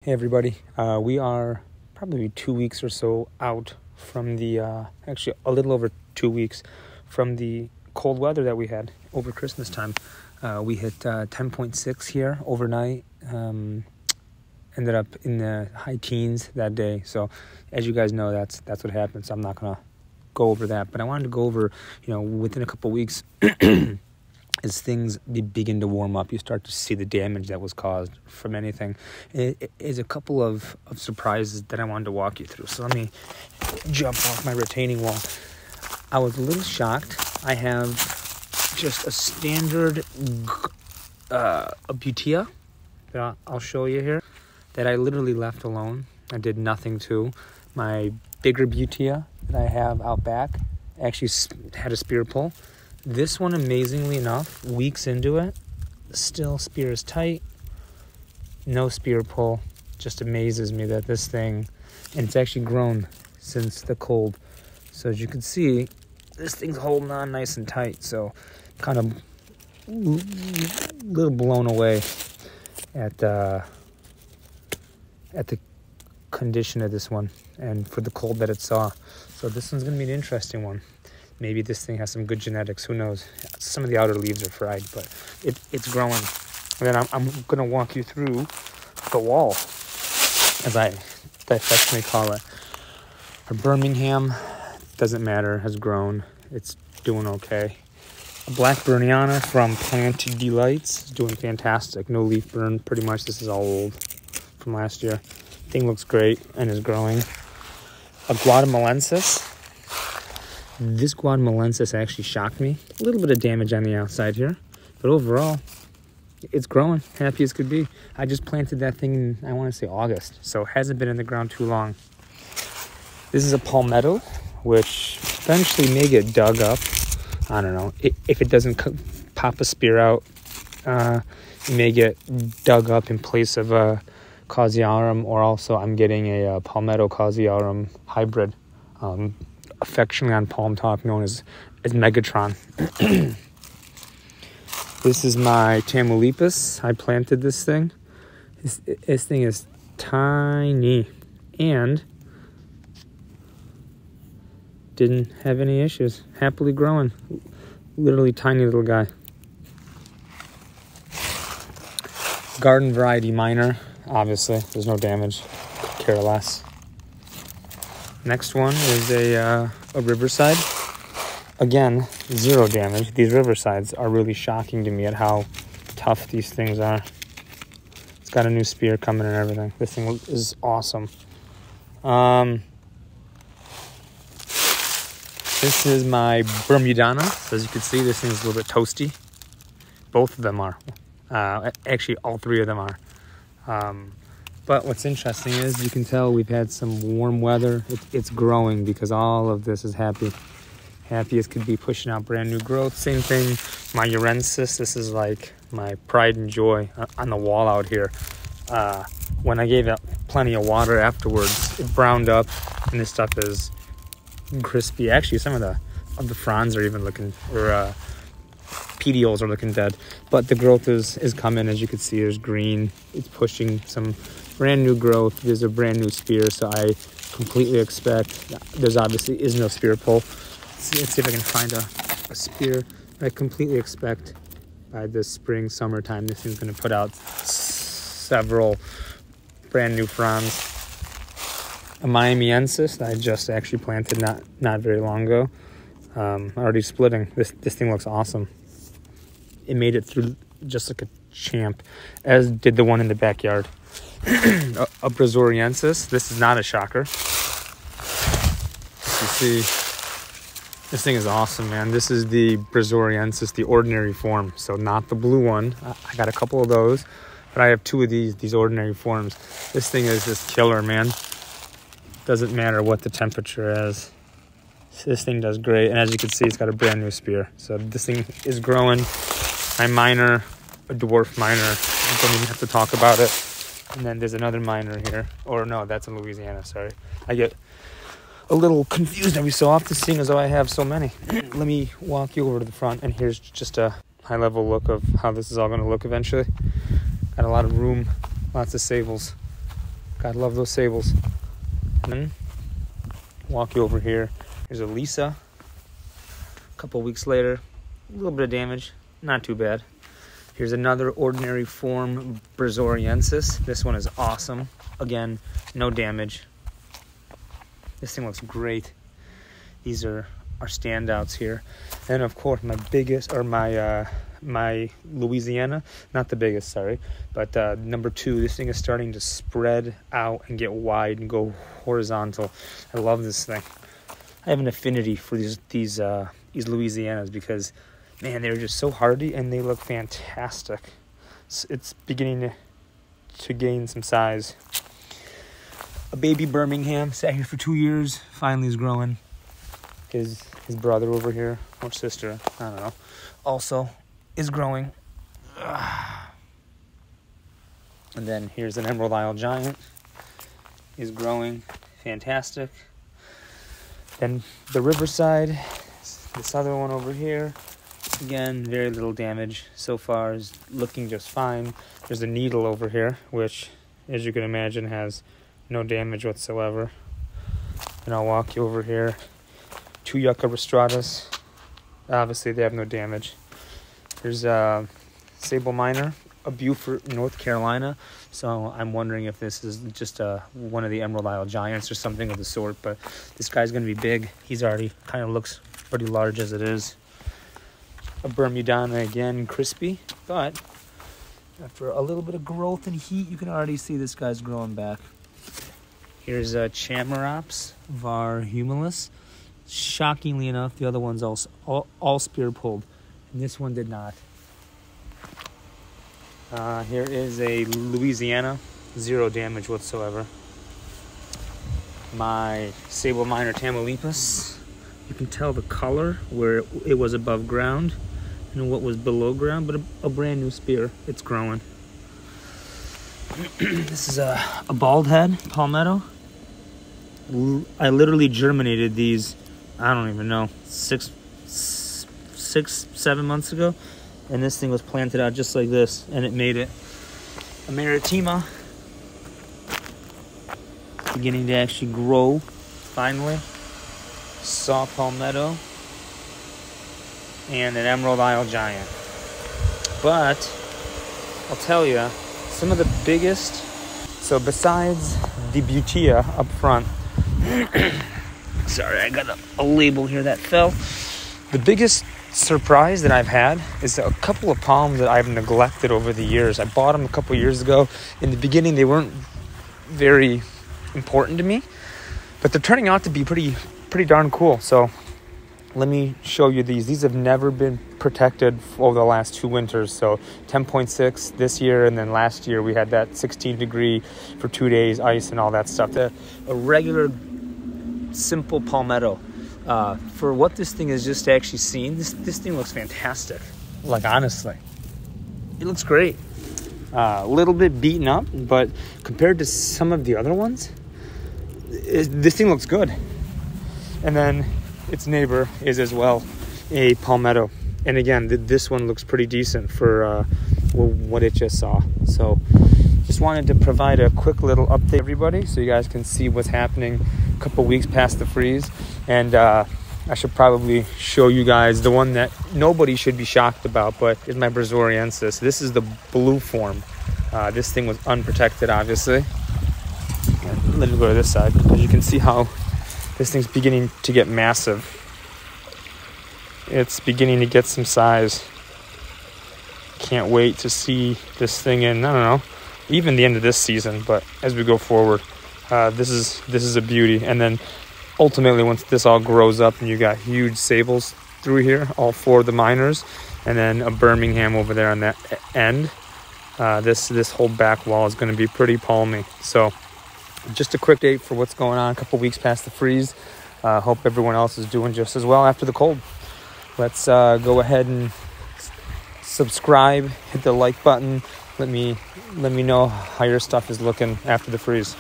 Hey everybody, we are probably 2 weeks or so out from the, actually a little over 2 weeks from the cold weather that we had over Christmas time. We hit 10.6 here overnight, ended up in the high teens that day. So as you guys know, that's what happened. So I'm not going to go over that, but I wanted to go over, within a couple weeks, as things begin to warm up, you start to see the damage that was caused from anything. It is a couple of surprises that I wanted to walk you through. So let me jump off my retaining wall. I was a little shocked. I have just a standard butea that I'll show you here that I literally left alone. I did nothing to. My bigger butea that I have out back actually had a spear pull. This one, amazingly enough, weeks into it, still spear is tight, no spear pull. Just amazes me that this thing, and it's actually grown since the cold. So as you can see, this thing's holding on nice and tight. So kind of a little blown away at the condition of this one and for the cold that it saw. So this one's going to be an interesting one. Maybe this thing has some good genetics. Who knows? Some of the outer leaves are fried, but it's growing. And then I'm going to walk you through the wall, as I affectionately call it. Our Birmingham, doesn't matter, has grown. It's doing okay. A black Bermudana from Planted Delights is doing fantastic. No leaf burn, pretty much. This is all old from last year. Thing looks great and is growing. A Guatemalensis. This Guatemalensis actually shocked me. A little bit of damage on the outside here, but overall, it's growing. Happy as could be. I just planted that thing in, I want to say August, so it hasn't been in the ground too long. This is a palmetto, which eventually may get dug up. I don't know. If it doesn't pop a spear out, it may get dug up in place of a Causiarum, or also I'm getting a palmetto Causiarum hybrid. Affectionately on Palm Talk known as Megatron. This is my Tamaulipas. I planted this thing. This thing is tiny and didn't have any issues. Happily growing. Literally tiny little guy. Garden variety minor. Obviously, there's no damage. Could care less. Next one is a Riverside. Again, zero damage. These Riversides are really shocking to me at how tough these things are. It's got a new spear coming and everything. This thing is awesome. This is my Bermudana. So as you can see, this thing is a little bit toasty. Both of them are. Actually, all three of them are. But what's interesting is you can tell we've had some warm weather. It's growing because all of this is happy as could be, pushing out brand new growth. Same thing, my Urensis. This is like my pride and joy on the wall out here. When I gave it plenty of water afterwards, it browned up, and this stuff is crispy. Actually, some of the fronds are even looking, or petioles are looking dead. But the growth is coming. As you can see, there's green. It's pushing some brand new growth. There's a brand new spear, so I completely expect, there's obviously is no spear pull. Let's see if I can find a spear. I completely expect by this spring, summertime, this thing's going to put out several brand new fronds. A Miamiensis that I just actually planted not very long ago. Already splitting. This thing looks awesome. It made it through just like a champ, as did the one in the backyard. A Brazoriensis. This is not a shocker. You see, this thing is awesome, man. This is the Brazoriensis, the ordinary form. So not the blue one. I got a couple of those, but I have two of these ordinary forms. This thing is just killer, man. Doesn't matter what the temperature is. This thing does great. And as you can see, it's got a brand new spear. So this thing is growing. My minor, a dwarf minor. I don't even have to talk about it. And then there's another minor here. Or no, that's in Louisiana, sorry. I get a little confused every so often, seeing as though I have so many. Let me walk you over to the front, and here's just a high-level look of how this is all going to look eventually. Got a lot of room, lots of sabals. God love those sabals. And then walk you over here. Here's a Lisa. A couple weeks later, a little bit of damage, not too bad. Here's another ordinary form Bermudana. This one is awesome. Again, no damage. This thing looks great. These are our standouts here. And of course, my biggest, or my Louisiana, not the biggest, sorry, but number 2. This thing is starting to spread out and get wide and go horizontal. I love this thing. I have an affinity for these Louisianas because, man, they're just so hardy and they look fantastic. It's beginning to gain some size. A baby Birmingham sat here for 2 years. Finally is growing. His brother over here, or sister, I don't know, also is growing. And then here's an Emerald Isle Giant. Is growing fantastic. Then the Riverside, this other one over here. Again, very little damage so far, is looking just fine. There's a needle over here, which, as you can imagine, has no damage whatsoever. And I'll walk you over here. 2 Yucca rostratus. Obviously, they have no damage. There's a Sabal minor, a Beaufort, North Carolina. So I'm wondering if this is just one of the Emerald Isle Giants or something of the sort. But this guy's going to be big. He's already kind of looks pretty large as it is. A Bermudana again, crispy. But after a little bit of growth and heat, you can already see this guy's growing back. Here's a Chamaerops var humilis. Shockingly enough, the other one's all spear pulled, and this one did not. Here is a Louisiana, 0 damage whatsoever. My Sabal minor Tamaulipas. You can tell the color where it was above ground and what was below ground, but a brand new spear. It's growing. This is a bald head palmetto. I literally germinated these, I don't even know, 6, 7 months ago, and this thing was planted out just like this, and it made it. A Maritima, beginning to actually grow finally. Saw palmetto and an Emerald Isle Giant. But I'll tell you, some of the biggest, so besides the Butea up front, sorry, I got a label here that fell. The biggest surprise that I've had is a couple of palms that I've neglected over the years. I bought them a couple years ago. In the beginning, they weren't very important to me, but they're turning out to be pretty darn cool. So let me show you these. These have never been protected over the last 2 winters. So 10.6 this year, and then last year we had that 16 degree for 2 days, ice and all that stuff. A regular simple palmetto. For what this thing is just actually seen, this thing looks fantastic. Like, honestly, it looks great. A little bit beaten up, but compared to some of the other ones, this thing looks good. And then its neighbor is as well a palmetto. And again, this one looks pretty decent for what it just saw. So just wanted to provide a quick little update, everybody, so you guys can see what's happening a couple weeks past the freeze. And I should probably show you guys the one that nobody should be shocked about, but is my Bermudana. This is the blue form. This thing was unprotected, obviously. Let me go to this side. As you can see how this thing's beginning to get massive. It's beginning to get some size. Can't wait to see this thing in, I don't know, even the end of this season, but as we go forward, this is a beauty. And then ultimately, once this all grows up and you got huge sabals through here, all 4 of the minors, and then a Birmingham over there on that end, this whole back wall is going to be pretty palmy. So just a quick date for what's going on, a couple weeks past the freeze. Hope everyone else is doing just as well after the cold. Let's go ahead and subscribe, hit the like button. Let me know how your stuff is looking after the freeze.